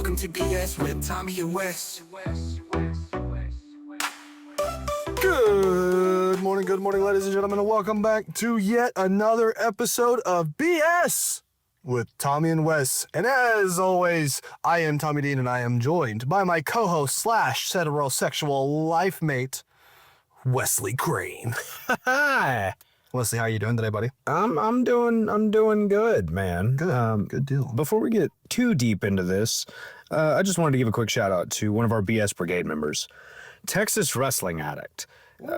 Welcome to BS with Tommy and Wes. Good morning, ladies and gentlemen, and welcome back to yet another episode of BS with Tommy and Wes. And as always, I am Tommy Dean, and I am joined by my co-host / heterosexual life mate, Wesley Crane. Hi. Wesley, how are you doing today, buddy? I'm doing good, man. Good. Good deal. Before we get too deep into this, I just wanted to give a quick shout out to one of our BS Brigade members, Texas Wrestling Addict.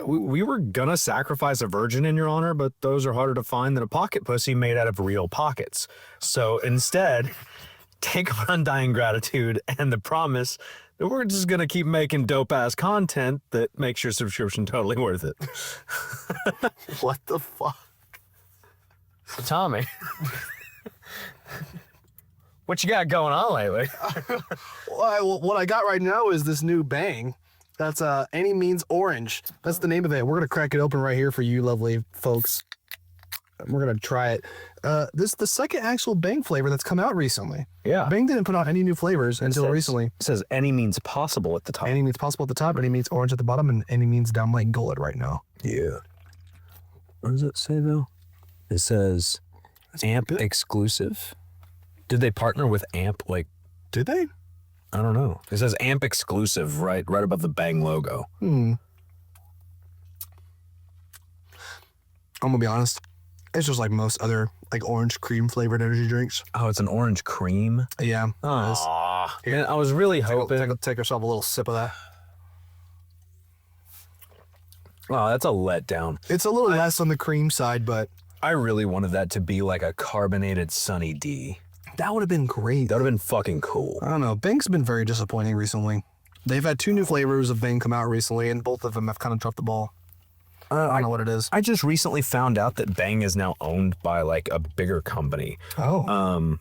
We were gonna sacrifice a virgin in your honor, but those are harder to find than a pocket pussy made out of real pockets. So instead, take our undying gratitude and the promise that we're just gonna keep making dope-ass content that makes your subscription totally worth it. What the fuck? Tommy, what you got going on lately? Well, what I got right now is this new bang. That's Any Means Orange. That's the name of it. We're gonna crack it open right here for you lovely folks. We're gonna try it. This is the second actual Bang flavor that's come out recently. Yeah. Bang didn't put out any new flavors until recently. It says any means possible at the top. Any Means Possible at the top, Any Means Orange at the bottom, and Any Means Downlight Gold right now. Yeah. What does it say though? It says AMP exclusive. Did they partner with AMP? Like, Did they? I don't know. It says AMP exclusive right above the Bang logo. I'm gonna be honest. It's just like most other like orange cream flavored energy drinks. Oh, it's an orange cream. Yeah. it is. Aw. Man, I was really hoping. Take yourself a little sip of that. Oh, that's a letdown. It's a little less on the cream side, but I really wanted that to be like a carbonated Sunny D. that would have been great. That would have been fucking cool. I don't know. Bang's been very disappointing recently. They've had 2 new flavors of Bang come out recently, and both of them have kind of dropped the ball. I don't know what it is. I just recently found out that Bang is now owned by like a bigger company. Oh.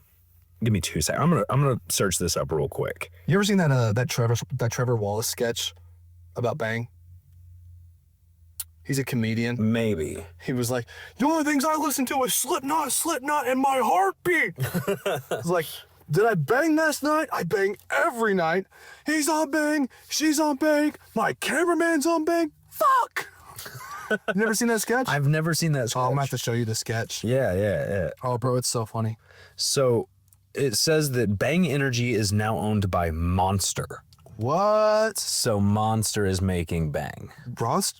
Give me 2 seconds. I'm gonna search this up real quick. You ever seen that Trevor Wallace sketch about Bang? He's a comedian. Maybe. He was like, the only things I listen to is Slipknot, and my heartbeat. It's like, did I bang last night? I bang every night. He's on Bang. She's on Bang. My cameraman's on Bang. Fuck. You never seen that sketch? I've never seen that Oh, sketch. I'm gonna have to show you the sketch. Yeah. Oh, bro, it's so funny. So it says that Bang Energy is now owned by Monster. What? So Monster is making Bang. Words.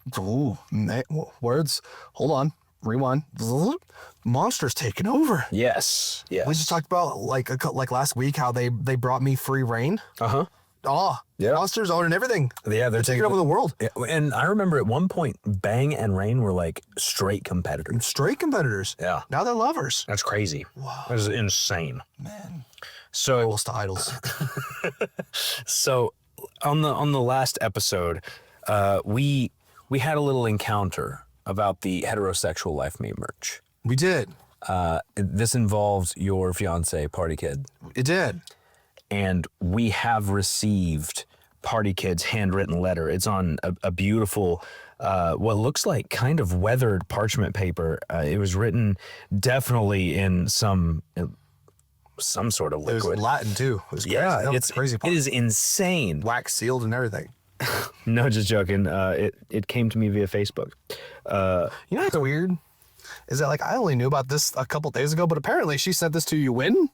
Hold on. Rewind. Monster's taking over. Yes. We just talked about like last week how they brought me free reign. Uh-huh. Oh, Yeah. Monster's owning everything. Yeah, they're Taking over the world. Yeah, and I remember at one point Bang and Rain were like straight competitors. Straight competitors. Yeah. Now they're lovers. That's crazy. Wow. That is insane. Man. So Idols to idols. So on the last episode, we had a little encounter about the heterosexual Life Mate merch. We did. This involves your fiance, Party Kid, It did. and we have received Party Kid's handwritten letter. It's on a beautiful, what looks like kind of weathered parchment paper. It was written definitely in some sort of It was liquid. Latin too. It was crazy. Yeah, That was it's the crazy part. It is insane. Wax sealed and everything. No, just joking. It came to me via Facebook. You know what's weird? Is that like I only knew about this a couple days ago, but apparently she sent this to you when?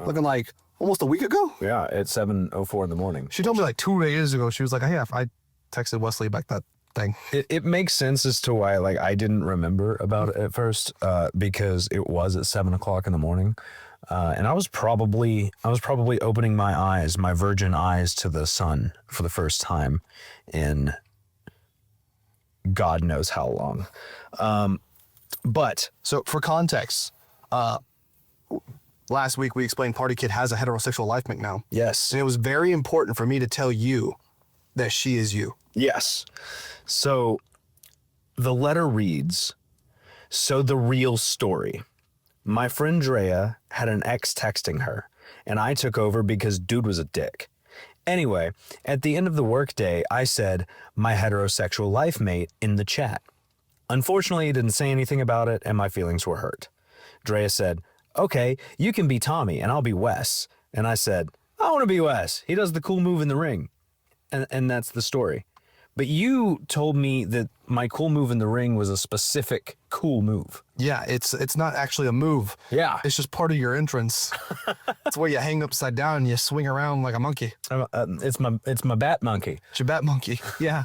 Looking like almost a week ago? Yeah, at 7:04 in the morning. She told me like 2 days ago. She was like, hey, I texted Wesley back that thing. It makes sense as to why like I didn't remember about it at first, because it was at 7:00 in the morning, and I was probably opening my virgin eyes to the sun for the first time in God knows how long. But So for context, last week we explained Party Kid has a heterosexual life mate now. yes, And it was very important for me to tell you that she is you. yes. So the letter reads, so the real story. My friend Drea had an ex texting her, and I took over because dude was a dick. Anyway, at the end of the workday, I said, my heterosexual life mate in the chat. Unfortunately, he didn't say anything about it, and my feelings were hurt. Drea said, okay, you can be Tommy, and I'll be Wes. And I said, I want to be Wes. He does the cool move in the ring. And that's the story. But you told me that my cool move in the ring was a specific cool move. Yeah, it's not actually a move. Yeah. It's just part of your entrance. It's where you hang upside down and you swing around like a monkey. It's my bat monkey. It's your bat monkey. Yeah.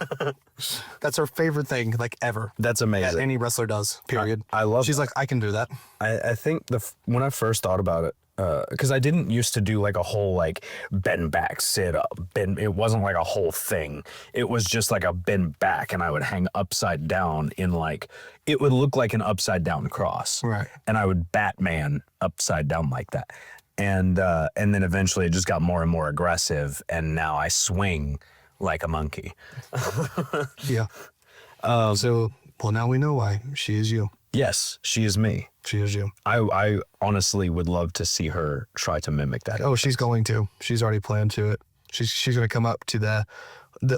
That's her favorite thing, like, ever. That's That amazing. any wrestler does, period. I love She's like, I can do that. I think when I first thought about it, because I didn't used to do like a whole like bend back sit up. It wasn't like a whole thing. It was just like a bend back, and I would hang upside down in like, it would look like an upside down cross. Right. And I would Batman upside down like that. And then eventually it just got more and more aggressive, and now I swing like a monkey. Yeah. So, well, now we know why. She is you. Yes, she is me. She is you. I honestly would love to see her try to mimic that. Oh, she's going to. She's already planned to it. She's going to come up to the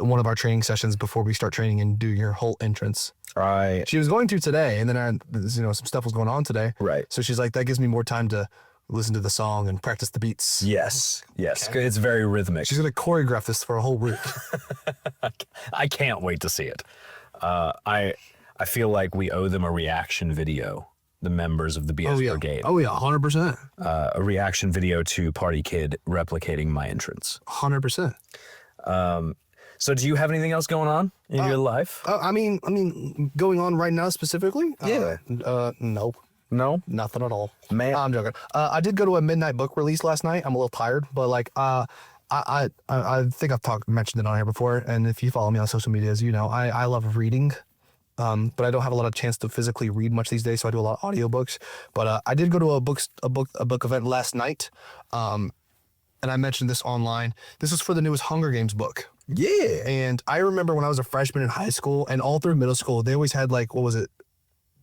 one of our training sessions before we start training and do your whole entrance. Right. She was going to today, and then some stuff was going on today. Right. So she's like, that gives me more time to listen to the song and practice the beats. Yes. Okay. It's very rhythmic. She's going to choreograph this for a whole week. I can't wait to see it. I feel like we owe them a reaction video, the members of the BS Brigade. Oh, yeah, 100%. A reaction video to Party Kid replicating my entrance. 100%. So do you have anything else going on in your life? I mean, going on right now specifically? Yeah. Nope. No? Nothing at all. Man. I'm joking. I did go to a midnight book release last night. I'm a little tired, but like, I think I've mentioned it on here before, and if you follow me on social media, as you know, I love reading. But I don't have a lot of chance to physically read much these days, so I do a lot of audiobooks. But I did go to a book event last night, and I mentioned this online. This was for the newest Hunger Games book. Yeah. And I remember when I was a freshman in high school and all through middle school, they always had like, what was it?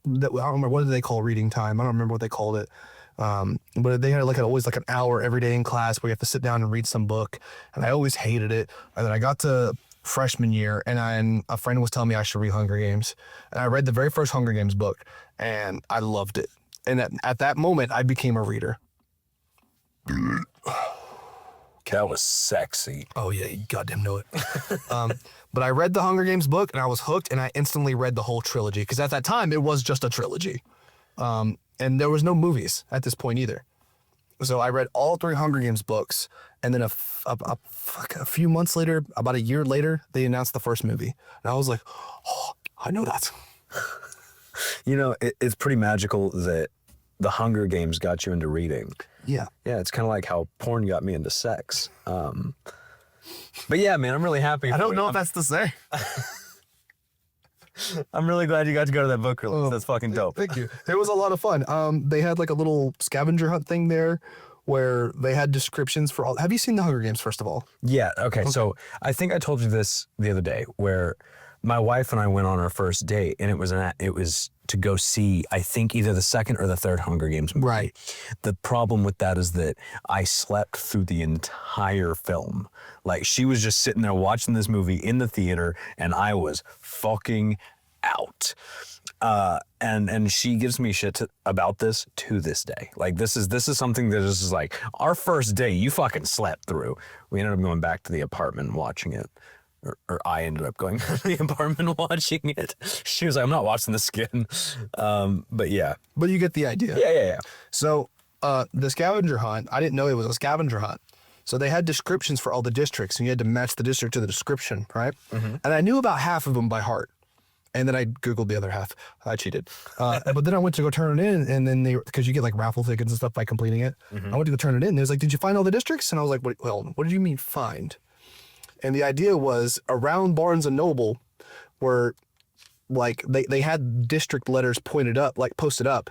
I don't remember, what did they call reading time? I don't remember what they called it. But they had always an hour every day in class where you have to sit down and read some book. And I always hated it. And then I got to freshman year, and a friend was telling me I should read Hunger Games. And I read the very first Hunger Games book, and I loved it. And at that moment, I became a reader. That was sexy. Oh, yeah, you goddamn know it. But I read the Hunger Games book, and I was hooked, and I instantly read the whole trilogy. Because at that time, it was just a trilogy. And there was no movies at this point either. So I read all 3 Hunger Games books, and then a few months later, about a year later, they announced the first movie. And I was like, oh, I know that. You know, it's pretty magical that the Hunger Games got you into reading. Yeah. Yeah, it's kind of like how porn got me into sex. But yeah, man, I'm really happy. I don't know if that's to say. I'm really glad you got to go to that book release. That's fucking dope. Thank you. It was a lot of fun. They had like a little scavenger hunt thing there where they had descriptions for all. Have you seen the Hunger Games, first of all? Yeah. Okay. So I think I told you this the other day, where my wife and I went on our first date, and it was to go see, I think, either the second or the third Hunger Games movie. Right. The problem with that is that I slept through the entire film. Like, she was just sitting there watching this movie in the theater, and I was fucking out. And she gives me shit about this to this day. Like, this is something that is just like, our first date, you fucking slept through. We ended up going back to the apartment and watching it. Or I ended up going to the apartment watching it. She was like, I'm not watching this again. But yeah. But you get the idea. Yeah. So the scavenger hunt, I didn't know it was a scavenger hunt. So they had descriptions for all the districts, and you had to match the district to the description, right? Mm-hmm. And I knew about half of them by heart. And then I Googled the other half. I cheated. But then I went to go turn it in, and then because you get like raffle tickets and stuff by completing it. Mm-hmm. I went to go turn it in. They was like, did you find all the districts? And I was like, what did you mean find? And the idea was around Barnes and Noble were like, they had district letters posted up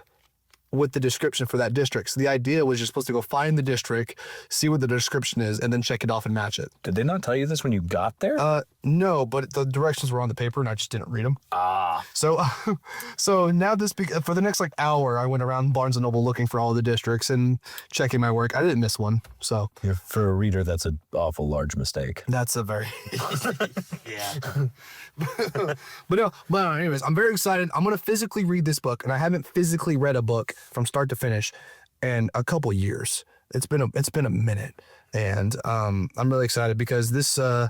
with the description for that district. So the idea was you're supposed to go find the district, see what the description is, and then check it off and match it. Did they not tell you this when you got there? No, but the directions were on the paper and I just didn't read them. So now for the next hour, I went around Barnes and Noble looking for all the districts and checking my work. I didn't miss one. So yeah, for a reader, that's an awful large mistake. That's a very yeah. But anyways, I'm very excited. I'm gonna physically read this book, and I haven't physically read a book from start to finish in a couple years. It's been a minute, and I'm really excited because this one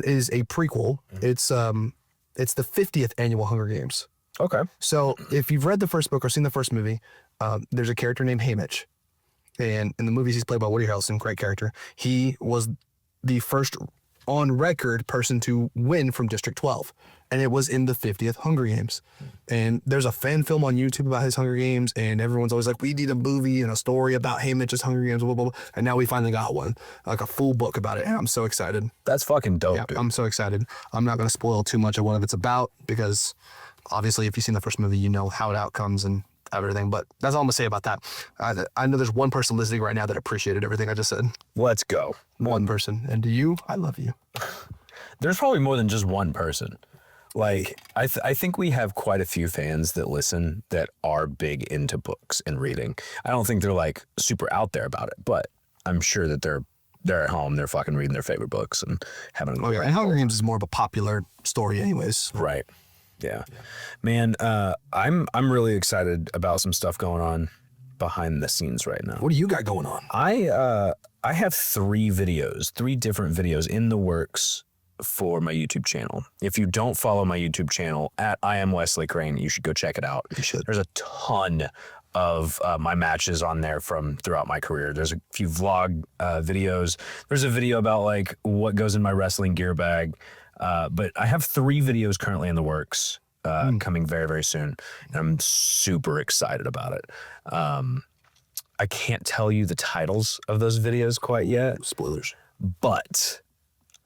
is a prequel. It's the 50th annual Hunger Games. Okay. So if you've read the first book or seen the first movie, there's a character named Haymitch, and in the movies he's played by Woody Harrelson, great character. He was the first on record person to win from District 12, and it was in the 50th Hunger Games. And there's a fan film on YouTube about his Hunger Games, and everyone's always like, we need a movie and a story about Haymitch's Hunger Games, blah, blah, blah. And now we finally got one, like a full book about it, and I'm so excited. That's fucking dope, Yeah, dude. I'm so excited. I'm not going to spoil too much of what it's about because obviously if you've seen the first movie, you know how it outcomes and everything, but that's all I'm gonna say about that. I know there's one person listening right now that appreciated everything I just said. Let's go. One person. And to you, I love you. There's probably more than just one person. Like, I think we have quite a few fans that listen that are big into books and reading. I don't think they're like super out there about it, but I'm sure that they're at home, they're fucking reading their favorite books and having a Oh yeah, and Hunger Games is more of a popular story anyways. Right. Yeah. Man, I'm really excited about some stuff going on behind the scenes right now. What do you got going on? I have three different videos in the works for my YouTube channel. If you don't follow my YouTube channel at I am Wesley Crane, you should go check it out. You should. There's a ton of my matches on there from throughout my career. There's a few vlog videos. There's a video about like what goes in my wrestling gear bag. But I have 3 videos currently in the works coming very, very soon. And I'm super excited about it. I can't tell you the titles of those videos quite yet. Spoilers. But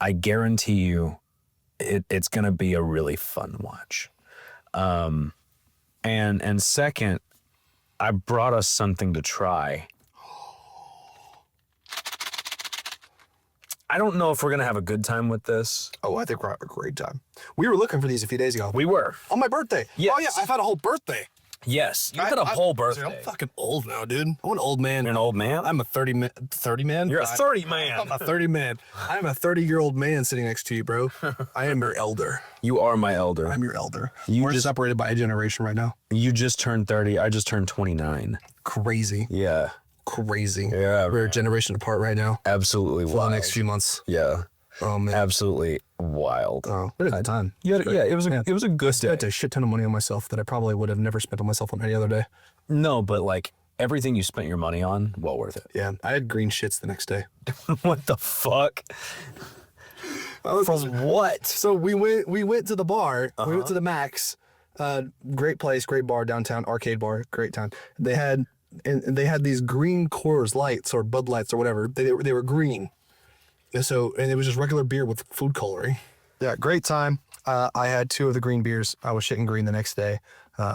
I guarantee you it's going to be a really fun watch. And second, I brought us something to try. I don't know if we're going to have a good time with this. Oh, I think we're having a great time. We were looking for these a few days ago. We were. On my birthday. Yes. Oh yeah, I've had a whole birthday. Yes. You had a whole birthday. I'm fucking old now, dude. I'm an old man. You're an old man? I'm a 30 man. You're a 30 man. I'm a 30 man. I'm a 30-year-old man sitting next to you, bro. I am your elder. You are my elder. I'm your elder. You We're just- separated by a generation right now. You just turned 30. I just turned 29. Crazy. Yeah. Crazy. Yeah, We're a man. generation apart right now. Absolutely For wild. the next few months. Yeah. Oh man. Absolutely wild. Oh, we had a good time. Yeah, it was a good I day. spent a shit ton of money on myself that I probably would have never spent on myself on any other day. No, but like everything you spent your money on, well worth it. Yeah, I had green shits the next day. What the fuck? From what? So we went to the bar. We went to the Max. Great place, great bar downtown, arcade bar, great time. They had these green Coors Lights or Bud Lights or whatever. They were green. And it was just regular beer with food coloring. Yeah, great time. I had 2 of the green beers. I was shitting green the next day,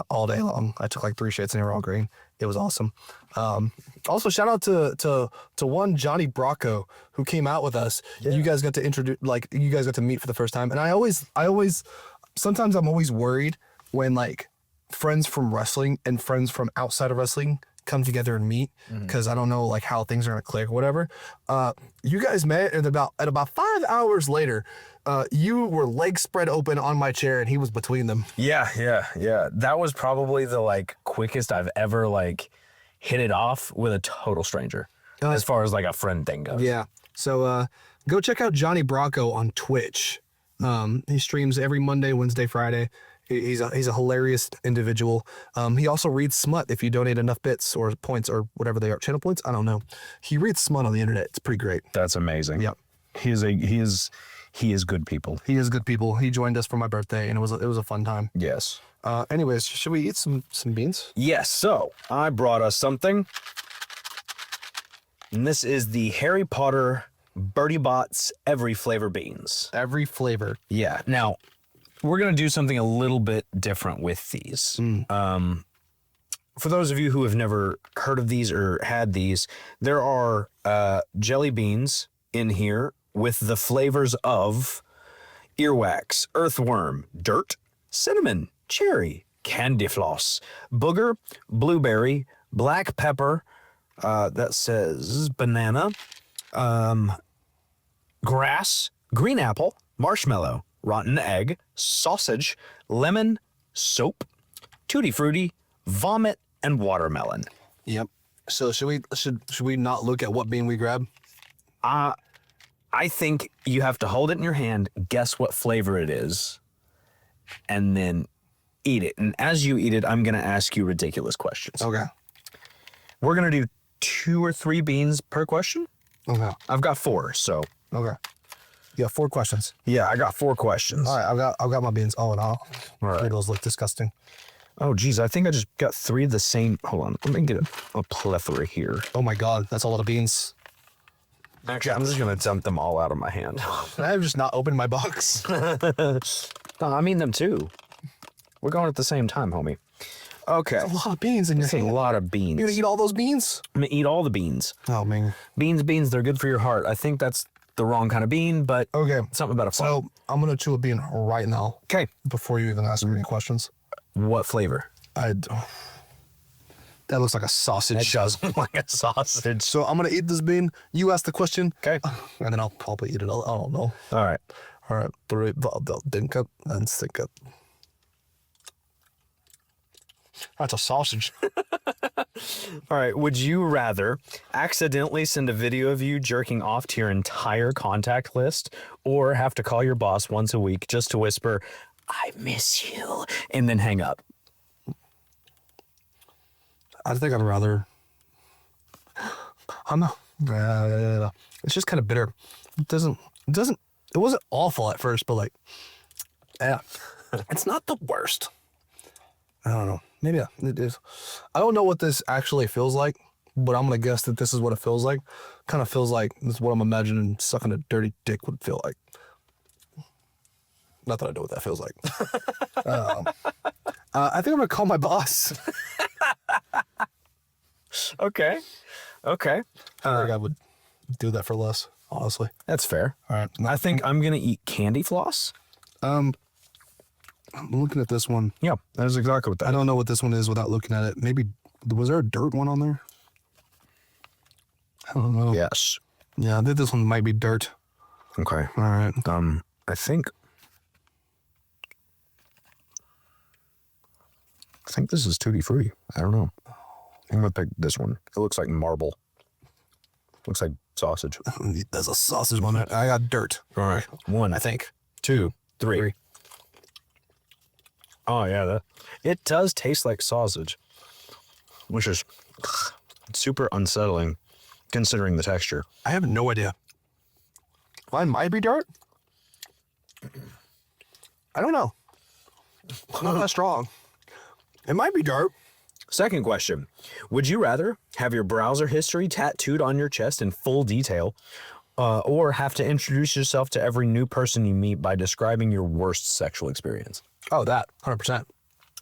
all day long. I took like 3 shits and they were all green. It was awesome. Also, shout out to one Johnny Bracco who came out with us. Yeah. You guys got to meet for the first time. And I always sometimes I'm always worried when like friends from wrestling and friends from outside of wrestling come together and meet because I don't know like how things are gonna click or whatever. You guys met and about 5 hours later, you were legs spread open on my chair and he was between them. Yeah. That was probably the like quickest I've ever like hit it off with a total stranger. As far as like a friend thing goes. Yeah. So go check out Johnny Bracco on Twitch. He streams every Monday, Wednesday, Friday. He's a hilarious individual. He also reads smut if you donate enough bits or points or whatever they are. Channel points? I don't know. He reads smut on the internet. It's pretty great. That's amazing. Yep. He is good people. He is good people. He joined us for my birthday and it was a fun time. Yes. Anyways, should we eat some beans? Yes. So I brought us something. And this is the Harry Potter Bertie Bott's Every Flavor Beans. Every flavor. Yeah. Now, we're going to do something a little bit different with these. For those of you who have never heard of these or had these, there are jelly beans in here with the flavors of earwax, earthworm, dirt, cinnamon, cherry, candy floss, booger, blueberry, black pepper, that says banana, grass, green apple, marshmallow, rotten egg, sausage, lemon, soap, tutti frutti, vomit, and watermelon. Yep. So should we not look at what bean we grab? I think you have to hold it in your hand, guess what flavor it is, and then eat it. And as you eat it, I'm going to ask you ridiculous questions. Okay. We're going to do 2 or 3 beans per question. Okay. I've got 4, so. Okay. You got 4 questions. Yeah, I got 4 questions. All right, I've got my beans. Oh, and all right. Those look disgusting. Oh, geez, I think I just got 3 of the same. Hold on, let me get a plethora here. Oh my God, that's a lot of beans. Actually, I'm just going to dump them all out of my hand. I have just not opened my box. No, I mean them too. We're going at the same time, homie. Okay. A lot of beans in your That's a hand. lot of beans. You gonna eat all those beans? I'm going to eat all the beans. Oh, man. Beans, they're good for your heart. I think that's the wrong kind of bean, but Okay. something about a farm. So I'm gonna chew a bean right now. Okay. Before you even ask me any questions. What flavor? That looks like a sausage. It does look like a sausage. So I'm gonna eat this bean. You ask the question. Okay. And then I'll probably eat it. I don't know. All right. All right. Think it and stick it. That's a sausage. All right. Would you rather accidentally send a video of you jerking off to your entire contact list or have to call your boss once a week just to whisper, I miss you, and then hang up? I think I'd rather. I'm not. It's just kind of bitter. It wasn't awful at first, but like, yeah, it's not the worst. I don't know. Maybe it is. I don't know what this actually feels like, but I'm gonna guess that this is what it feels like. Kind of feels like this is what I'm imagining sucking a dirty dick would feel like. Not that I know what that feels like. I think I'm gonna call my boss. Okay. I think I would do that for less, honestly. That's fair. All right. I think I'm going to eat candy floss. I'm looking at this one. Yeah, that's exactly what that I don't know what this one is without looking at it. Maybe, was there a dirt one on there? I don't know. Yes. Yeah, I think this one might be dirt. Okay. All right. I think this is tutti frutti. I don't know. I'm gonna pick this one. It looks like marble. Looks like sausage. There's a sausage one. I got dirt. All right. 1, I think. 2, 3. Oh yeah, it does taste like sausage, which is super unsettling considering the texture. I have no idea. Mine might be dirt. I don't know. Not that strong. It might be dirt. Second question. Would you rather have your browser history tattooed on your chest in full detail or have to introduce yourself to every new person you meet by describing your worst sexual experience? Oh, that 100%.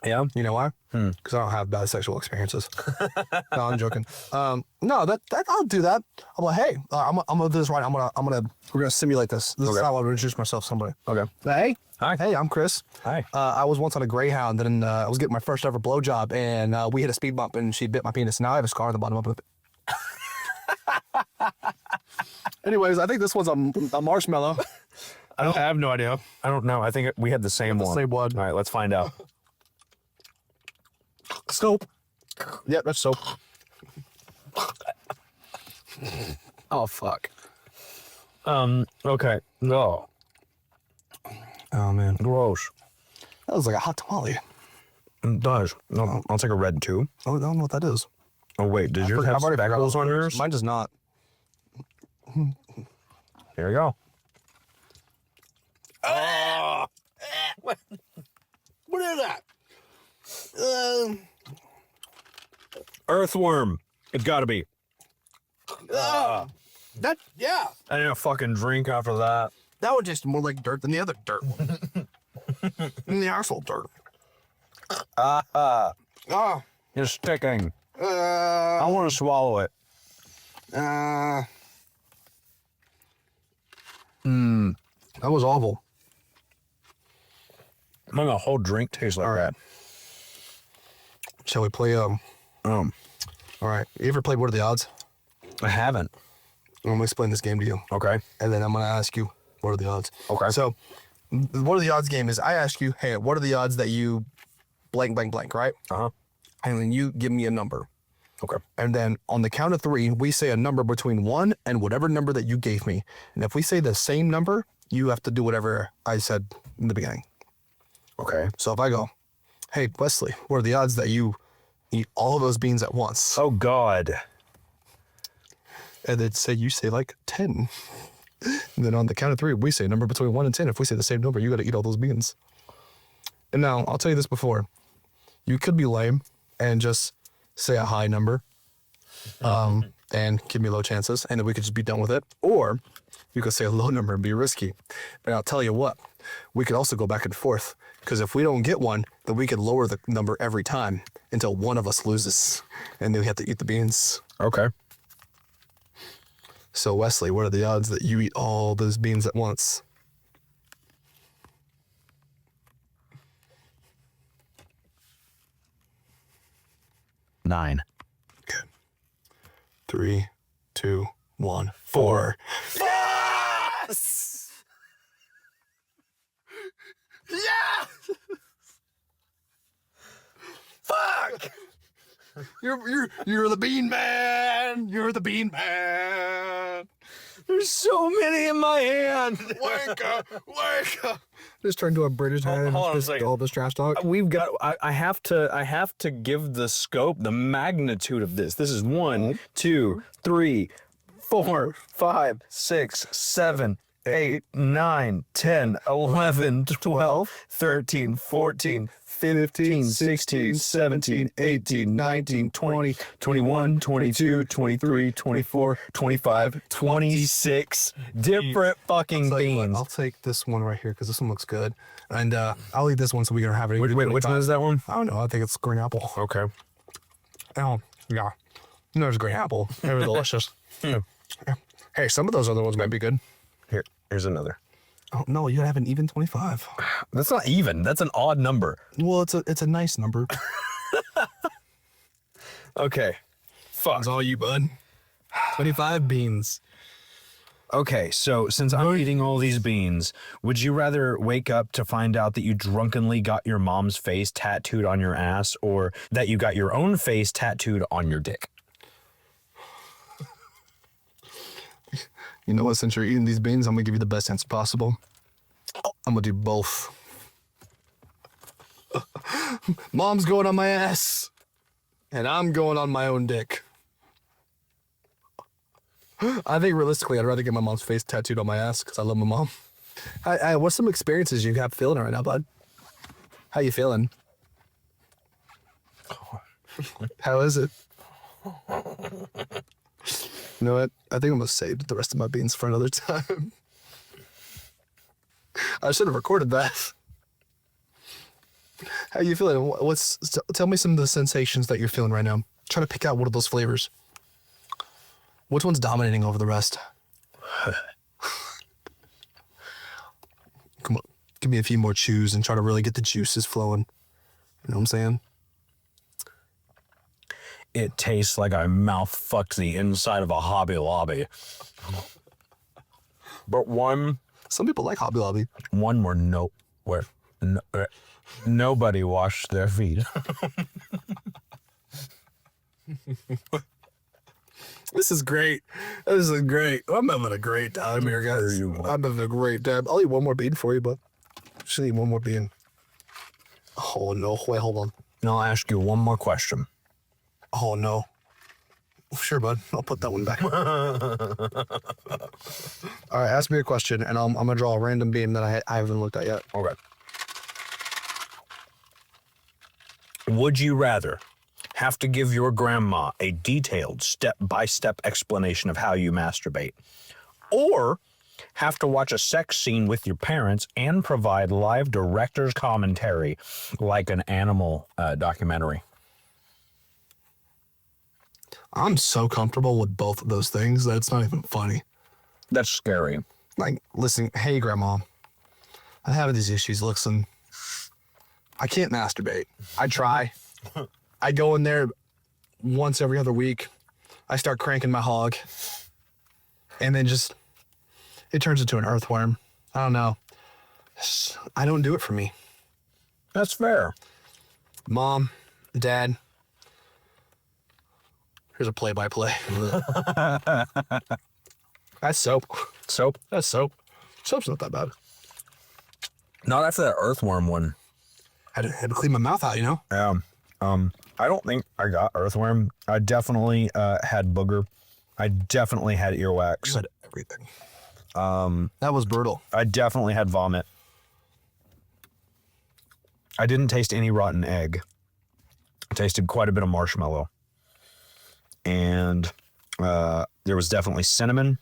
Yeah. You know why? Because I don't have bad sexual experiences. No, I'm joking. No, that I'll do that. I'm like, hey, I'm gonna do this right. We're gonna simulate this. This is how I would introduce myself to somebody. Okay. Hey. Hi. Hey, I'm Chris. Hi. I was once on a Greyhound, and I was getting my first ever blowjob, and we hit a speed bump, and she bit my penis. Now I have a scar on the bottom of it. Anyways, I think this one's a marshmallow. I have no idea. I don't know. I think we had the same one. Same one. All right, let's find out. Soap. Yep, that's soap. Oh, fuck. Okay. No. Oh, man. Gross. That was like a hot tamale. It does. No, I'll take a red too. Oh, I don't know what that is. Oh, wait. Does yours have speckles on yours? Mine does not. Here we go. What is that? Earthworm. It's got to be. That, yeah. I need a fucking drink after that. That one tastes more like dirt than the other dirt one. Than the actual dirt. You're sticking. I I want to swallow it. That was awful. Man, a whole drink tastes like that. Shall we play, all right. You ever played What Are the Odds? I haven't. I'm going to explain this game to you. Okay. And then I'm going to ask you, what are the odds? Okay. So, what are the odds game is I ask you, hey, what are the odds that you blank, blank, blank, right? Uh-huh. And then you give me a number. Okay. And then on the count of 3, we say a number between 1 and whatever number that you gave me. And if we say the same number, you have to do whatever I said in the beginning. Okay. So if I go, hey, Wesley, what are the odds that you eat all of those beans at once? Oh, God. And then you say like 10. And then on the count of 3, we say a number between 1 and 10. If we say the same number, you got to eat all those beans. And now, I'll tell you this before. You could be lame and just say a high number and give me low chances, and then we could just be done with it. Or you could say a low number and be risky. And I'll tell you what, we could also go back and forth, because if we don't get one, then we could lower the number every time until one of us loses, and then we have to eat the beans. Okay. So Wesley, what are the odds that you eat all those beans at once? Nine. Okay. 3, 2, 1, 4. Yes! Yeah! Fuck! You're the bean man. You're the bean man. There's so many in my hand. Wake up. Just turned to a British hand. Hold on a second. All this trash talk. We've got. I have to give the scope, the magnitude of this. This is 1, 2, 3, 4, 5, 6, 7, 8, 9, 10, 11, 12, 13, 14, 15, 16, 17, 18, 19, 20, 21, 22, 23, 24, 25, 26 different fucking beans. I'll take this one right here because this one looks good. And I'll eat this one so we can have it. Wait, which one is that one? I don't know. I think it's green apple. Okay. Oh, yeah. No, it's green apple. They're delicious. Yeah. Hey, some of those other ones might be good. Here's another. Oh, no, you have an even 25. That's not even. That's an odd number. Well, it's a nice number. Okay. Fuck. That's all you, bud. 25 beans. Okay, so since I'm eating all these beans, would you rather wake up to find out that you drunkenly got your mom's face tattooed on your ass, or that you got your own face tattooed on your dick? You know what? Since you're eating these beans, I'm going to give you the best answer possible. I'm going to do both. Mom's going on my ass, and I'm going on my own dick. I think realistically, I'd rather get my mom's face tattooed on my ass because I love my mom. What's some experiences you have feeling right now, bud? How you feeling? How is it? You know what? I think I'm going to save the rest of my beans for another time. I should have recorded that. How you feeling? Tell me some of the sensations that you're feeling right now. Try to pick out one of those flavors. Which one's dominating over the rest? Come on. Give me a few more chews and try to really get the juices flowing. You know what I'm saying? It tastes like I mouth fucked the inside of a Hobby Lobby. But Some people like Hobby Lobby. one where nobody washed their feet. This is great. This is great. I'm having a great time here, guys. I'm having a great time. I'll eat one more bean for you, but should eat one more bean. Oh, no. Wait, hold on. And I'll ask you one more question. Oh, no. Sure, bud. I'll put that one back. All right, ask me a question, and I'm going to draw a random bean that I haven't looked at yet. Okay. Would you rather have to give your grandma a detailed step-by-step explanation of how you masturbate, or have to watch a sex scene with your parents and provide live director's commentary like an animal documentary? I'm so comfortable with both of those things that it's not even funny. That's scary. Like, listen, hey, Grandma, I have these issues. Listen, I can't masturbate. I try. I go in there once every other week. I start cranking my hog. And then it turns into an earthworm. I don't know. I don't do it for me. That's fair. Mom, Dad, Here's a play-by-play. That's soap. Soap? That's soap. Soap's not that bad. Not after that earthworm one. Had to clean my mouth out, you know? Yeah. I don't think I got earthworm. I definitely had booger. I definitely had earwax. You had everything. That was brutal. I definitely had vomit. I didn't taste any rotten egg. I tasted quite a bit of marshmallow. And there was definitely cinnamon.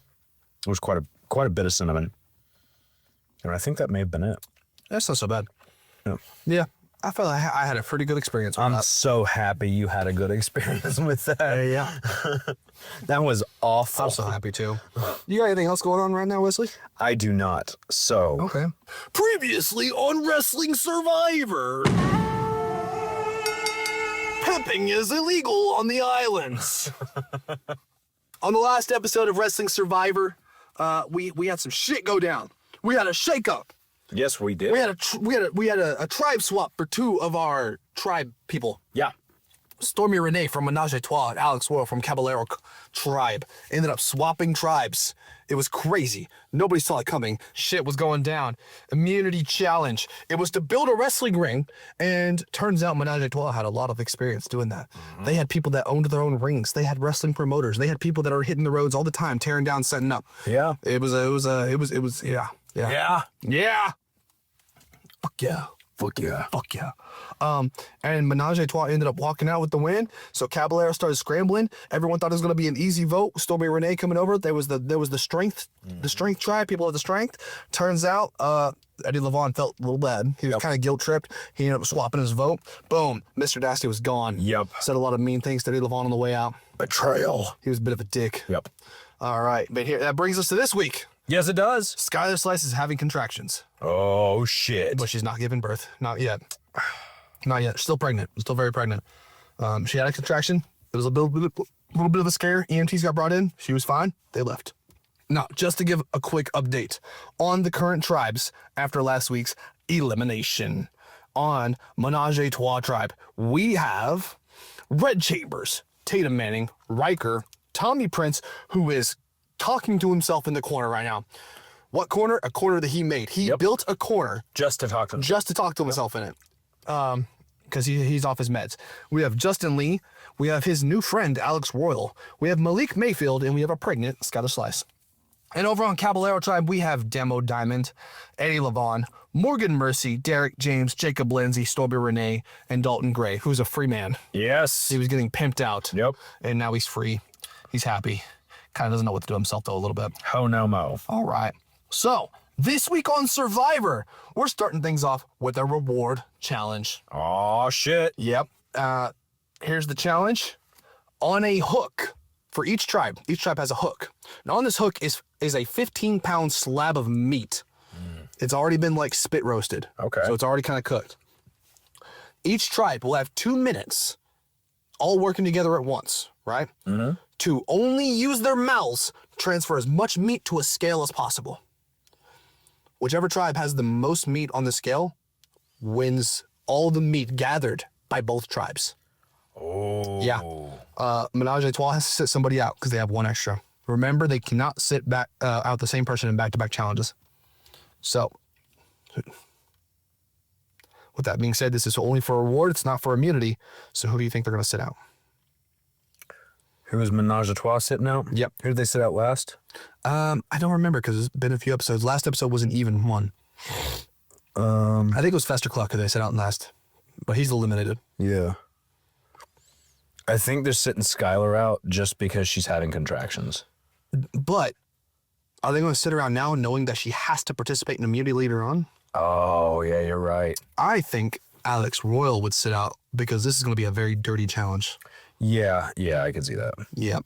There was quite a bit of cinnamon. And I think that may have been it. That's not so bad. Yeah. Yeah. I felt like I had a pretty good experience with I'm that. so happy you had a good experience with that. Yeah. That was awful. I'm so happy too. You got anything else going on right now, Wesley? I do not. So. Okay. Previously on Wrestling Survivor. Pimping is illegal on the islands. On the last episode of Wrestling Survivor, we had some shit go down. We had a shakeup. Yes, we did. We had a tribe swap for two of our tribe people. Yeah. Stormy Renee from Menage a Trois and Alex Royal from Caballero tribe ended up swapping tribes. It was crazy. Nobody saw it coming. Shit was going down. Immunity challenge. It was to build a wrestling ring, and turns out Menage a Trois had a lot of experience doing that. Mm-hmm. They had people that owned their own rings. They had wrestling promoters. They had people that are hitting the roads all the time, tearing down, setting up. Yeah. It was yeah. Yeah. Yeah. Fuck yeah. Fuck yeah. Fuck yeah. And Menage a Trois ended up walking out with the win. So Caballero started scrambling. Everyone thought it was going to be an easy vote. Stormy Renee coming over. There was the strength, the strength tribe. People of the strength. Turns out, Eddie Levon felt a little bad. He was kind of guilt tripped. He ended up swapping his vote. Boom. Mr. Dasty was gone. Yep. Said a lot of mean things to Eddie Levon on the way out. Betrayal. He was a bit of a dick. Yep. All right. But here, that brings us to this week. Yes, it does. Skylar Slice is having contractions. Oh, shit. But she's not giving birth. Not yet. Not yet. Still pregnant. Still very pregnant. She had a contraction. It was a little bit of a scare. EMTs got brought in. She was fine. They left. Now, just to give a quick update on the current tribes after last week's elimination on Menage a Trois tribe, we have Red Chambers, Tatum Manning, Riker, Tommy Prince, who is talking to himself in the corner right now. What corner? A corner that he made. He built a corner Just to talk to him. just to talk to himself in it. Because he's off his meds. We have Justin Lee. We have his new friend, Alex Royal. We have Malik Mayfield, and we have a pregnant Skylar Slice. And over on Caballero Tribe, we have Demo Diamond, Eddie Levon, Morgan Mercy, Derek James, Jacob Lindsay, Stormy Renee, and Dalton Gray, who's a free man. Yes. He was getting pimped out. Yep. And now he's free. He's happy. Kind of doesn't know what to do himself, though, a little bit. Ho no mo. All right. So, this week on Survivor, we're starting things off with a reward challenge. Oh, shit. Yep. Here's the challenge. On a hook for each tribe has a hook. Now, on this hook is a 15-pound slab of meat. It's already been, like, spit roasted. Okay. So it's already kind of cooked. Each tribe will have 2 minutes, all working together at once, right? Mm-hmm. To only use their mouths to transfer as much meat to a scale as possible. Whichever tribe has the most meat on the scale wins all the meat gathered by both tribes. Oh. Yeah. Menage a Trois has to sit somebody out because they have one extra. Remember, they cannot sit back out the same person in back-to-back challenges. So, with that being said, this is only for reward. It's not for immunity. So who do you think they're going to sit out? Who was Menage a Trois sitting out? Yep. Who did they sit out last? I don't remember because it's been a few episodes. Last episode was an even one. I think it was Fester Cluck who they set out last, but he's eliminated. Yeah. I think they're sitting Skylar out just because she's having contractions. But are they going to sit around now knowing that she has to participate in immunity later on? Oh, yeah, you're right. I think Alex Royal would sit out because this is going to be a very dirty challenge. Yeah, I can see that. Yep.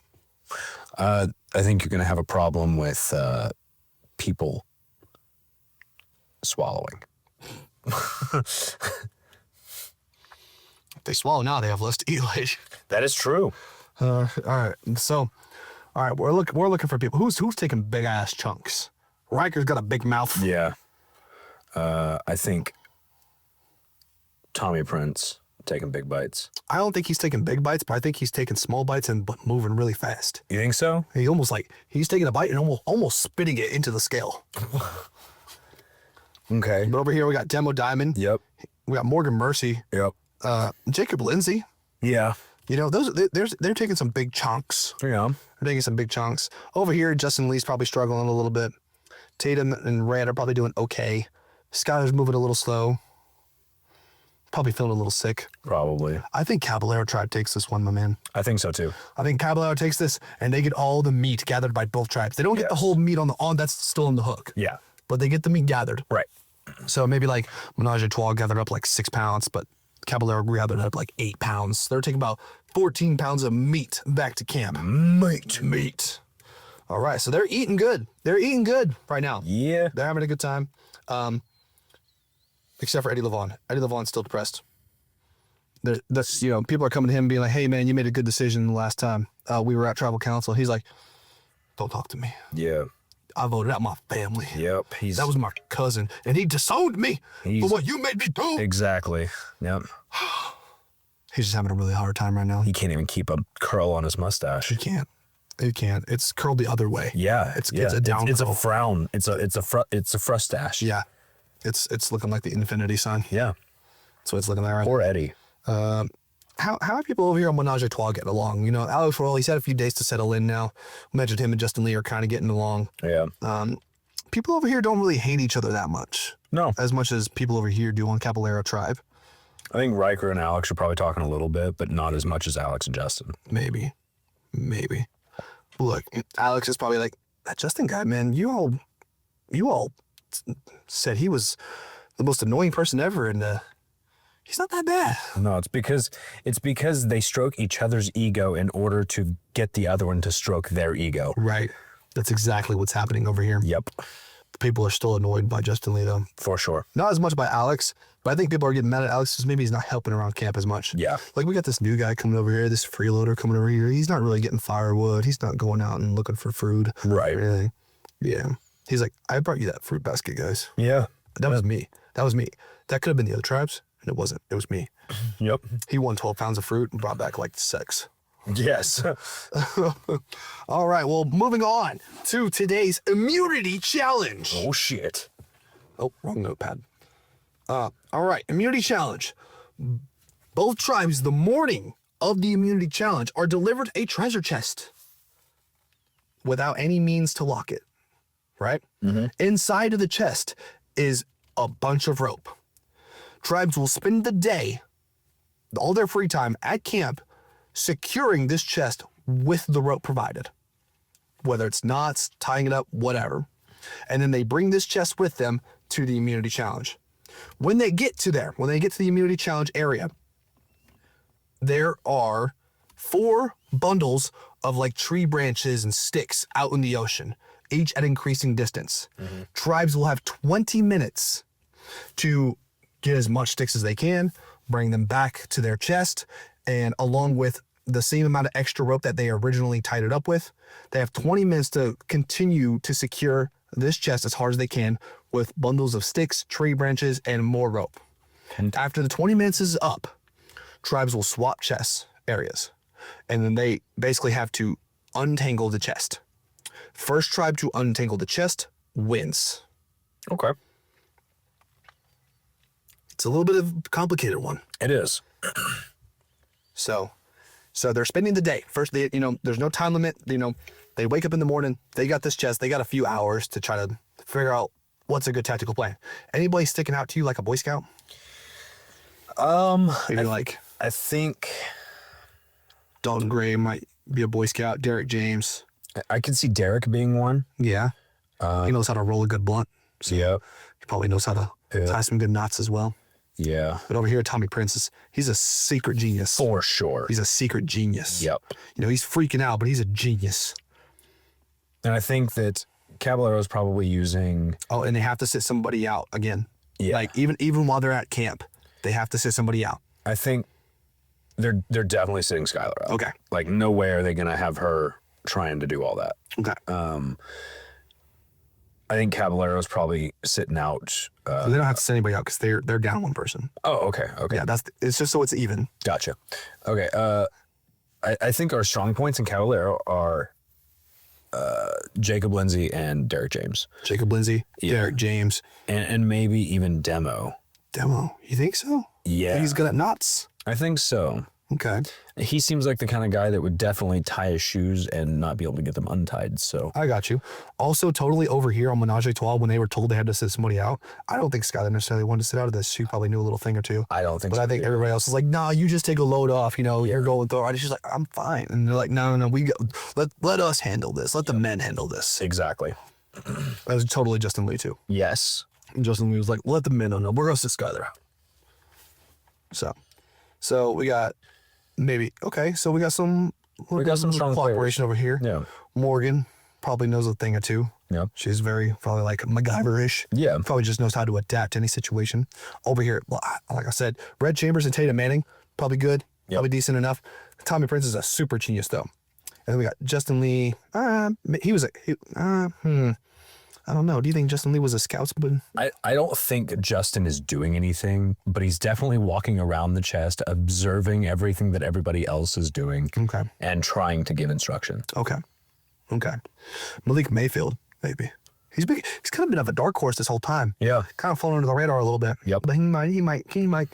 I think you're going to have a problem with people swallowing. If they swallow now, they have less to eat later. That is true. All right. So, all right, we're looking for people. Who's taking big ass chunks? Riker's got a big mouth. Yeah. I think Tommy Prince taking big bites. I don't think he's taking big bites, but I think he's taking small bites and but moving really fast. You think so? He almost like he's taking a bite and almost spitting it into the scale. Okay. But over here we got Demo Diamond. Yep. We got Morgan Mercy. Yep. Jacob Lindsay. Yeah. You know, they're taking some big chunks. Yeah. They're taking some big chunks. Over here, Justin Lee's probably struggling a little bit. Tatum and Red are probably doing okay. Skyler's moving a little slow. Probably feeling a little sick. Probably. I think Caballero Tribe takes this one, my man. I think so too. I think Caballero takes this, and they get all the meat gathered by both tribes. They don't get the whole meat on that's still in the hook. Yeah. But they get the meat gathered. Right. So maybe like Menage a Trois gathered up like 6 pounds, but Caballero gathered up like 8 pounds. They're taking about 14 pounds of meat back to camp. Meat. All right, so they're eating good. They're eating good right now. Yeah. They're having a good time. Except for Eddie Levon. Eddie Levon's still depressed. That's people are coming to him being like, "Hey man, you made a good decision the last time we were at tribal council." He's like, "Don't talk to me. Yeah. I voted out my family. Yep. That was my cousin, and he disowned me for what you made me do." Exactly. Yep. He's just having a really hard time right now. He can't even keep a curl on his mustache. He can't. He can't. It's curled the other way. Yeah. It's a down. It's a curl. frown. It's a frustache. Yeah. It's looking like the infinity sign. Yeah. That's what it's looking like. Right? Poor Eddie. How are people over here on Menage a Trois getting along? Alex Royal, he's had a few days to settle in now. Imagine him and Justin Lee are kind of getting along. Yeah. People over here don't really hate each other that much. No. As much as people over here do on Caballero Tribe. I think Riker and Alex are probably talking a little bit, but not as much as Alex and Justin. Maybe. Look, Alex is probably like, that Justin guy, man, you all said he was the most annoying person ever, and he's not that bad. No, it's because they stroke each other's ego in order to get the other one to stroke their ego. Right. That's exactly what's happening over here. Yep. People are still annoyed by Justin Lee, though. For sure. Not as much by Alex, but I think people are getting mad at Alex because maybe he's not helping around camp as much. Yeah. Like, we got this new guy coming over here, this freeloader coming over here. He's not really getting firewood. He's not going out and looking for food. Right. Or anything. Yeah. He's like, I brought you that fruit basket, guys. Yeah. That was me. That could have been the other tribes, and it wasn't. It was me. Yep. He won 12 pounds of fruit and brought back like 6. Yes. All right, well, moving on to today's immunity challenge. Oh, shit. Oh, wrong notepad. All right, immunity challenge. Both tribes, the morning of the immunity challenge, are delivered a treasure chest without any means to lock it, right? Mm-hmm. Inside of the chest is a bunch of rope. Tribes will spend the day, all their free time at camp, securing this chest with the rope provided, whether it's knots, tying it up, whatever. And then they bring this chest with them to the immunity challenge. When they get to the immunity challenge area, there are 4 bundles of like tree branches and sticks out in the ocean, each at increasing distance. Mm-hmm. Tribes will have 20 minutes to get as much sticks as they can, bring them back to their chest, and along with the same amount of extra rope that they originally tied it up with, they have 20 minutes to continue to secure this chest as hard as they can with bundles of sticks, tree branches, and more rope. And after the 20 minutes is up, tribes will swap chest areas, and then they basically have to untangle the chest. First tribe to untangle the chest wins. Okay. It's a little bit of a complicated one. It is. So they're spending the day. First, there's no time limit. They wake up in the morning. They got this chest. They got a few hours to try to figure out what's a good tactical plan. Anybody sticking out to you like a Boy Scout? I think Dalton Gray might be a Boy Scout. Derek James. I could see Derek being one. Yeah. He knows how to roll a good blunt. So Yeah. he probably knows how to tie some good knots as well. Yeah. But over here, Tommy Prince he's a secret genius. For sure. He's a secret genius. Yep. He's freaking out, but he's a genius. And I think that Caballero's probably using... Oh, and they have to sit somebody out again. Yeah. Like, even while they're at camp, they have to sit somebody out. I think they're definitely sitting Skylar out. Okay. Like, no way are they going to have her trying to do all that. Okay. I think Caballero's probably sitting out. They don't have to send anybody out because they're down one person. Oh, okay. Okay. Yeah, it's just so it's even. Gotcha. Okay. I think our strong points in Caballero are Jacob Lindsay and Derek James. Jacob Lindsay, Derek James. And maybe even Demo. Demo. You think so? Yeah. Think he's good at knots? I think so. Okay. He seems like the kind of guy that would definitely tie his shoes and not be able to get them untied. So I got you. Also, totally over here on Menage a Trois, when they were told they had to sit somebody out, I don't think Skylar necessarily wanted to sit out of this. She probably knew a little thing or two. I don't think But so. I think everybody else is like, nah, you just take a load off. You know, you're going through. And she's like, I'm fine. And they're like, no, let us handle this. Let the men handle this. Exactly. That was totally Justin Lee, too. Yes. And Justin Lee was like, let the men know. We're going to sit Skylar out. So we got so we got some strong cooperation over here. Yeah. Morgan probably knows a thing or two. Yeah. She's probably like MacGyver-ish. Yeah. Probably just knows how to adapt to any situation. Over here, well, like I said, Red Chambers and Tatum Manning, probably good. Yep. Probably decent enough. Tommy Prince is a super genius, though. And then we got Justin Lee. I don't know. Do you think Justin Lee was a scoutsman? I don't think Justin is doing anything, but he's definitely walking around the chest, observing everything that everybody else is doing. Okay. And trying to give instruction. Okay. Malik Mayfield, maybe. He's kind of been of a dark horse this whole time. Yeah. Kind of fallen under the radar a little bit. Yep. But he might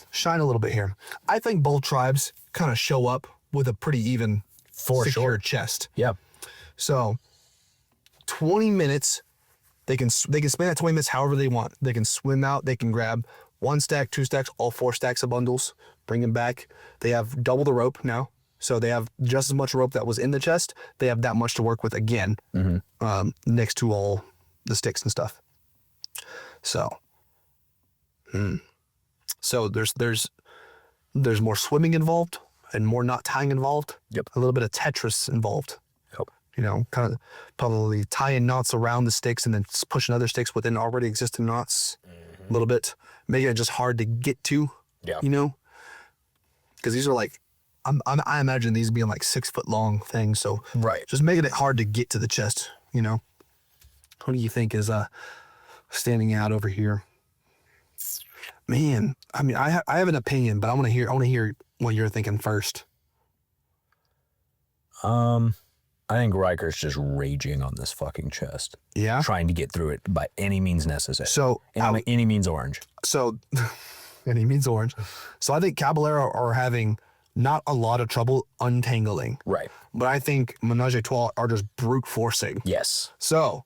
shine a little bit here. I think both tribes kind of show up with a pretty even, secure chest. Yeah. So 20 minutes, they can spend that 20 minutes however they want. They can swim out, they can grab 1 stack, 2 stacks, all 4 stacks of bundles, bring them back. They have double the rope now. So they have just as much rope that was in the chest. They have that much to work with again, next to all the sticks and stuff. So, so there's more swimming involved and more knot tying involved. Yep. A little bit of Tetris involved. Yep. You know, kind of probably tying knots around the sticks and then pushing other sticks within already existing knots a little bit, making it just hard to get to. Yeah. You know, because these are like, I imagine these being like 6 foot long things. So Right. just making it hard to get to the chest. You know, who do you think is standing out over here? Man, I mean, I have an opinion, but I want to hear what you're thinking first. I think Riker's just raging on this fucking chest. Yeah. Trying to get through it by any means necessary. So any means orange. So, and he means orange. So I think Caballero are having not a lot of trouble untangling. Right. But I think Menage a Trois are just brute forcing. Yes. So,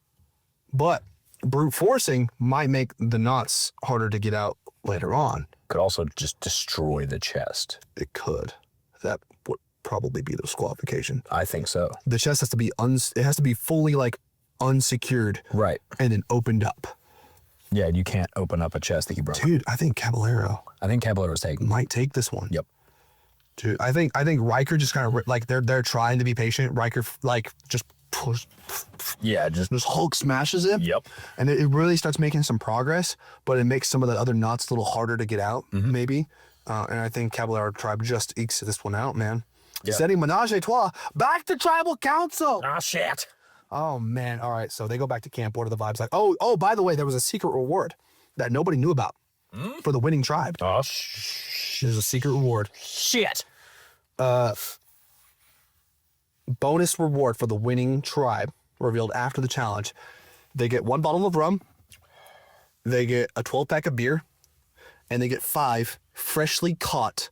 but brute forcing might make the knots harder to get out later on. Could also just destroy the chest. It could. That would probably be the disqualification. I think so. The chest has to be it has to be fully like unsecured. Right. And then opened up. Yeah, you can't open up a chest that you broke. Dude, I think Caballero I think Caballero's taking. might take this one. Yep. Dude, I think Riker just kind of like they're trying to be patient. Riker like just push, Yeah, just Hulk smashes it. Yep. And it really starts making some progress, but it makes some of the other knots a little harder to get out, maybe. And I think Caballero tribe just ekes this one out, man. Yeah. Setting Menage a Trois back to tribal council. Ah, shit. Oh man! All right, so they go back to camp. What are the vibes like? Oh! By the way, there was a secret reward that nobody knew about for the winning tribe. Oh, There's a secret reward. shit. Bonus reward for the winning tribe revealed after the challenge. They get 1 bottle of rum. They get a 12-pack of beer, and they get 5 freshly caught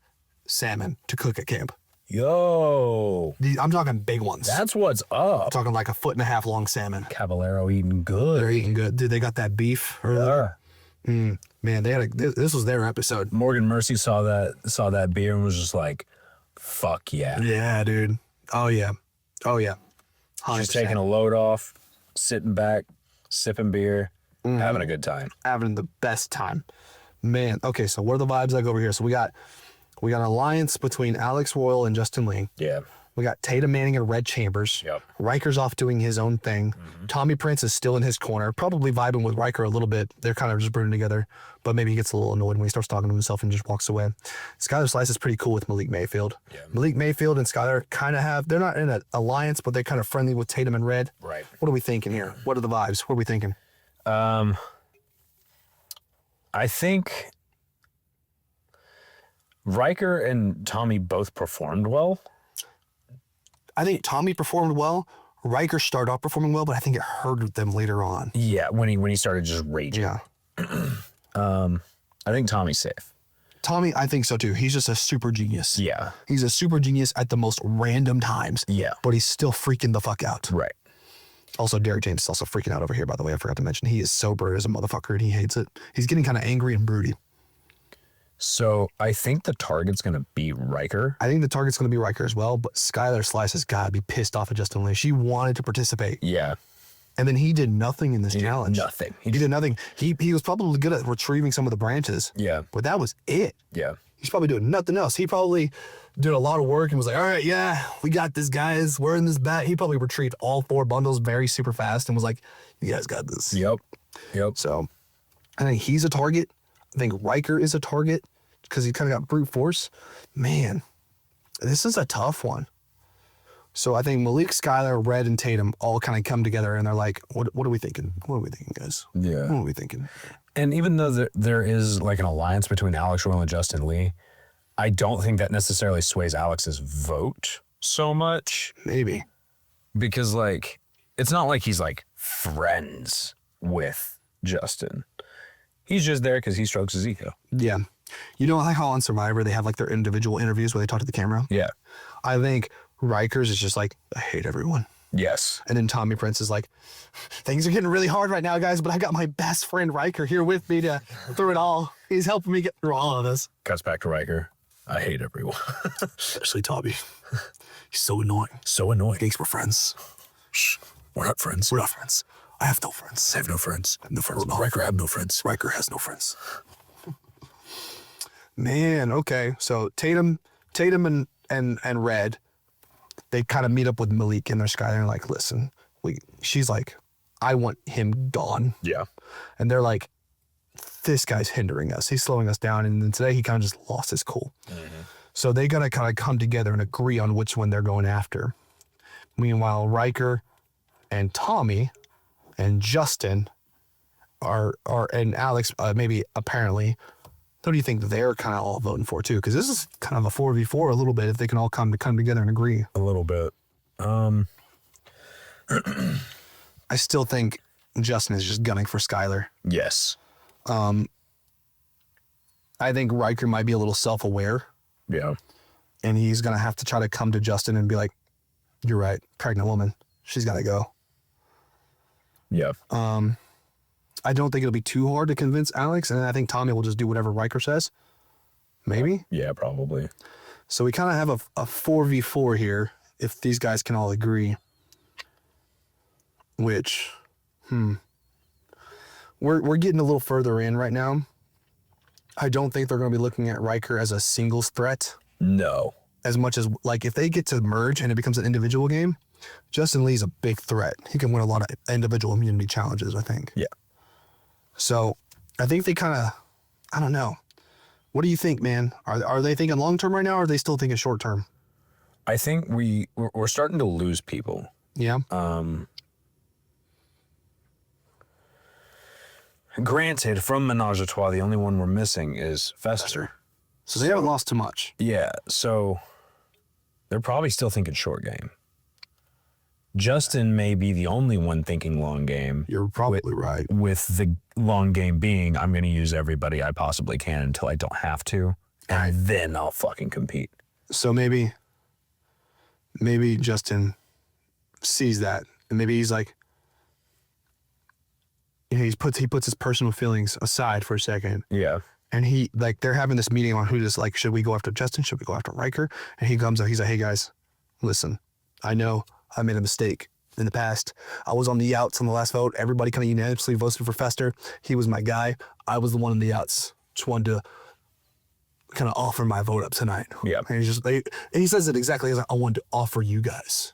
salmon to cook at camp. Yo, I'm talking big ones. that's what's up. I'm talking like a 1.5 foot long salmon. Caballero eating good. They're eating good, dude. They got that beef. Man, they had this was their episode. Morgan Mercy saw that beer and was just like, "Fuck yeah!" Yeah, dude. Oh yeah. 100%. She's taking a load off, sitting back, sipping beer, having a good time. Having the best time, man. Okay, so what are the vibes like over here? So we got an alliance between Alex Royal and Justin Lee. Yeah. We got Tatum Manning and Red Chambers. Yep. Riker's off doing his own thing. Tommy Prince is still in his corner, probably vibing with Riker a little bit. They're kind of just brooding together, but maybe he gets a little annoyed when he starts talking to himself and just walks away. Skylar Slice is pretty cool with Malik Mayfield. Yeah. Malik Mayfield and Skylar kind of they're not in an alliance, but they're kind of friendly with Tatum and Red. Right. What are we thinking here? What are the vibes? What are we thinking? I think Riker and Tommy both performed well. I think Tommy performed well. Riker started off performing well, but I think it hurt them later on. Yeah, when he started just raging. Yeah. I think Tommy's safe. Tommy, I think so too. He's just a super genius. Yeah. He's a super genius at the most random times. Yeah. But he's still freaking the fuck out. Right. Also, Derek James is also freaking out over here, by the way. I forgot to mention. He is sober as a motherfucker and he hates it. He's getting kind of angry and broody. So I think the target's going to be Riker. I think the target's going to be Riker as well, but Skylar Slice has got to be pissed off at Justin Lee. She wanted to participate. Yeah. And then he did nothing in this challenge. Nothing. He did nothing. He was probably good at retrieving some of the branches. Yeah. But that was it. Yeah. He's probably doing nothing else. He probably did a lot of work and was like, all right, yeah, we got this, guys. We're in this bat. He probably retrieved all 4 bundles very super fast and was like, you guys got this. Yep. So I think he's a target. I think Riker is a target because he kind of got brute force. Man, this is a tough one. So I think Malik, Skylar, Red, and Tatum all kind of come together and they're like, what are we thinking? What are we thinking, guys? Yeah. What are we thinking? And even though there is like an alliance between Alex Royal and Justin Lee, I don't think that necessarily sways Alex's vote so much. Maybe. Because like, it's not like he's like friends with Justin. He's just there because he strokes his ego. Yeah. You know how on Survivor they have like their individual interviews where they talk to the camera? Yeah. I think Riker's is just like, I hate everyone. Yes. And then Tommy Prince is like, things are getting really hard right now, guys, but I got my best friend Riker here with me to through it all. He's helping me get through all of this. Cuts back to Riker. I hate everyone. Especially Tommy. He's so annoying. So annoying. Thinks we're friends. Shh. We're not friends. We're not friends. I have no friends. I have no friends. I have no friends. Riker, I have no friends. Riker has no friends. Man, okay. So Tatum and Red, they kind of meet up with Malik in their sky. They're like, listen, she's like, I want him gone. Yeah. And they're like, this guy's hindering us. He's slowing us down. And then today he kind of just lost his cool. Mm-hmm. So they got to kind of come together and agree on which one they're going after. Meanwhile, Riker and Tommy and Justin are and Alex, maybe apparently, who do you think they're kind of all voting for too? Because this is kind of a 4v4 a little bit if they can all come together and agree. A little bit. I still think Justin is just gunning for Skylar. Yes. I think Riker might be a little self-aware. Yeah. And he's going to have to try to come to Justin and be like, you're right, pregnant woman. She's got to go. Yeah. I don't think it'll be too hard to convince Alex, and I think Tommy will just do whatever Riker says. Maybe? Yeah, probably. So we kind of have a 4v4 here, if these guys can all agree. Which, we're getting a little further in right now. I don't think they're going to be looking at Riker as a singles threat. No. As much as, like, if they get to merge and it becomes an individual game, Justin Lee's a big threat. He can win a lot of individual immunity challenges, I think. Yeah. So I think they kind of, I don't know. What do you think, man? Are they thinking long-term right now, or are they still thinking short-term? I think we're starting to lose people. Yeah. Granted, from Menage a Trois, the only one we're missing is Fester. So they haven't lost too much. Yeah, so they're probably still thinking short game. Justin may be the only one thinking long game. You're probably right. With the long game being, I'm going to use everybody I possibly can until I don't have to, and then I'll fucking compete. So maybe Justin sees that, and maybe he's like, you know, he puts his personal feelings aside for a second. Yeah. And they're having this meeting on who just like, should we go after Justin? Should we go after Riker? And he comes up, he's like, hey guys, listen, I know I made a mistake in the past. I was on the outs on the last vote. Everybody kind of unanimously voted for Fester. He was my guy. I was the one on the outs. Just wanted to kind of offer my vote up tonight. Yeah. And he says it exactly as I wanted to offer you guys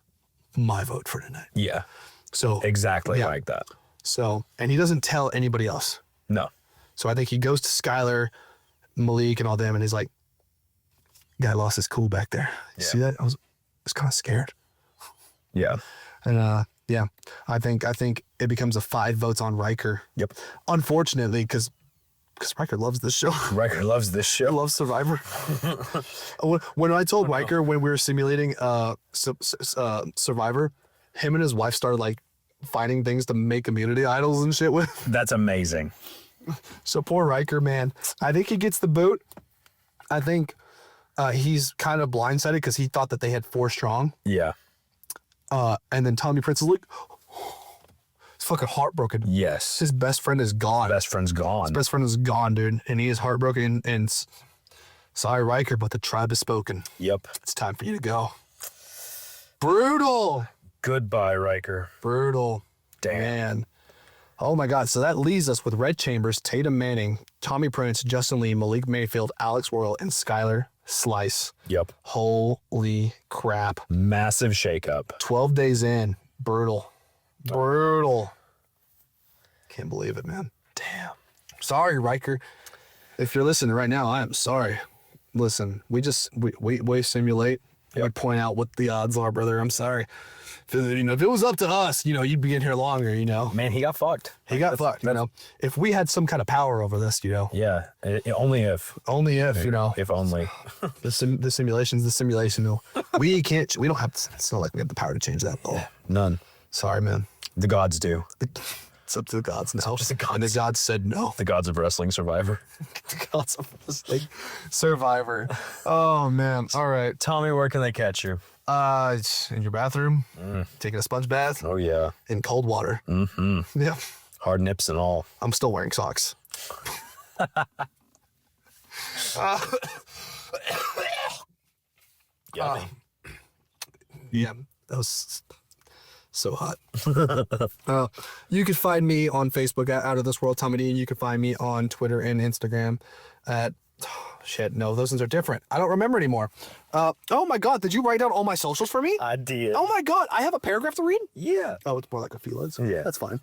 my vote for tonight. Yeah. So Exactly yeah. like that. So, and he doesn't tell anybody else. No. So I think he goes to Skylar, Malik, and all them, and he's like, guy lost his cool back there. You see that? I was kind of scared. Yeah. And yeah, I think it becomes a 5 votes on Riker. Yep. Unfortunately, because Riker loves this show. Riker loves this He show. loves Survivor. When I told Riker when we were simulating Survivor, him and his wife started like finding things to make community idols and shit with. That's amazing. So poor Riker, man. I think he gets the boot. I think he's kind of blindsided because he thought that they had 4 strong. Yeah. And then Tommy Prince is like, he's fucking heartbroken. Yes. His best friend is gone. Best friend's gone. His best friend is gone, dude. And he is heartbroken. And sorry, Riker, but the tribe has spoken. Yep. It's time for you to go. Brutal. Goodbye, Riker. Brutal. Damn. Man. Oh my God. So that leaves us with Red Chambers, Tatum Manning, Tommy Prince, Justin Lee, Malik Mayfield, Alex Worrell, and Skylar Slice. Yep. Holy crap. Massive shakeup. 12 days in. Brutal. Brutal. Can't believe it, man. Damn. Sorry, Riker. If you're listening right now, I am sorry. Listen, we simulate. Yep. We point out what the odds are, brother. I'm sorry. If it was up to us, you'd be in here longer, Man, he got fucked. He got fucked, If we had some kind of power over this, Yeah. Only if. only if, If only. the simulation's the simulation. We don't have, it's not like we have the power to change that at all. None. Sorry, man. The gods do. It's up to the gods now. to the gods. And the gods said no. The gods of wrestling Survivor. The gods of wrestling Survivor. Oh, man. All right. Tommy, where can they catch you? It's in your bathroom, taking a sponge bath Oh, yeah. in cold water. Mm-hmm. Yeah. Hard nips and all. I'm still wearing socks. Yummy. Yeah, that was so hot. You can find me on Facebook at Out of This World Tommy D, and you can find me on Twitter and Instagram at those ones are different. I don't remember anymore. Oh my God, did you write down all my socials for me? I did. Oh my God, I have a paragraph to read? Yeah. Oh, it's more like a few lines. Yeah. That's fine.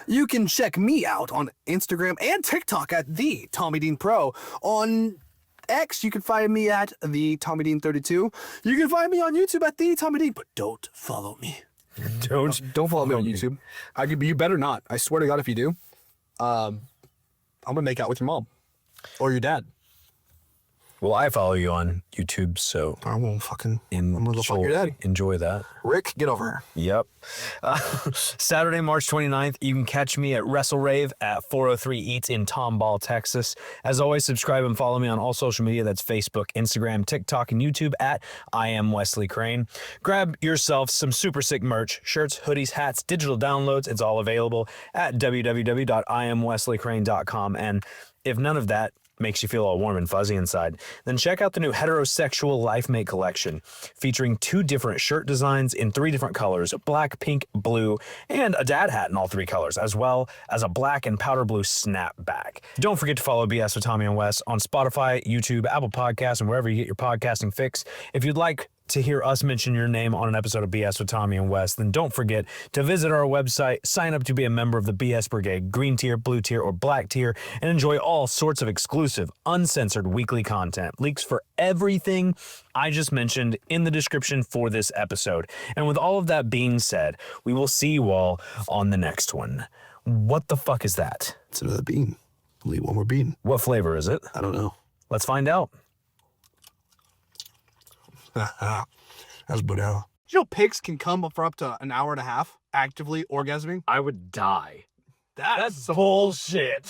You can check me out on Instagram and TikTok at the Tommy Dean Pro. On X, you can find me at the Tommy Dean 32. You can find me on YouTube at the Tommy Dean, but don't follow me. Don't follow me on YouTube. You better not. I swear to God, if you do, I'm gonna make out with your mom or your dad. Well, I follow you on YouTube, so I won't fucking. I'm gonna go fuck your dad. enjoy that. Rick, get over here. Yep. Saturday, March 29th, you can catch me at Wrestle Rave at 403 Eats in Tomball, Texas. As always, subscribe and follow me on all social media. That's Facebook, Instagram, TikTok, and YouTube at I Am Wesley Crane. Grab yourself some super sick merch, shirts, hoodies, hats, digital downloads. It's all available at www.iamwesleycrane.com. And if none of that makes you feel all warm and fuzzy inside, then check out the new Heterosexual Lifemate collection, featuring 2 different shirt designs in 3 different colors, black, pink, blue, and a dad hat in all 3 colors, as well as a black and powder blue snapback. Don't forget to follow BS with Tommy and Wes on Spotify, YouTube, Apple Podcasts, and wherever you get your podcasting fix. If you'd like to hear us mention your name on an episode of BS with Tommy and Wes, then don't forget to visit our website, sign up to be a member of the BS Brigade, green tier, blue tier, or black tier, and enjoy all sorts of exclusive, uncensored weekly content. Links for everything I just mentioned in the description for this episode. And with all of that being said, we will see you all on the next one. What the fuck is that? It's another bean. Only one more bean. What flavor is it? I don't know. Let's find out. That's banana. You know pigs can come for up to an hour and a half actively orgasming? I would die. That's bullshit.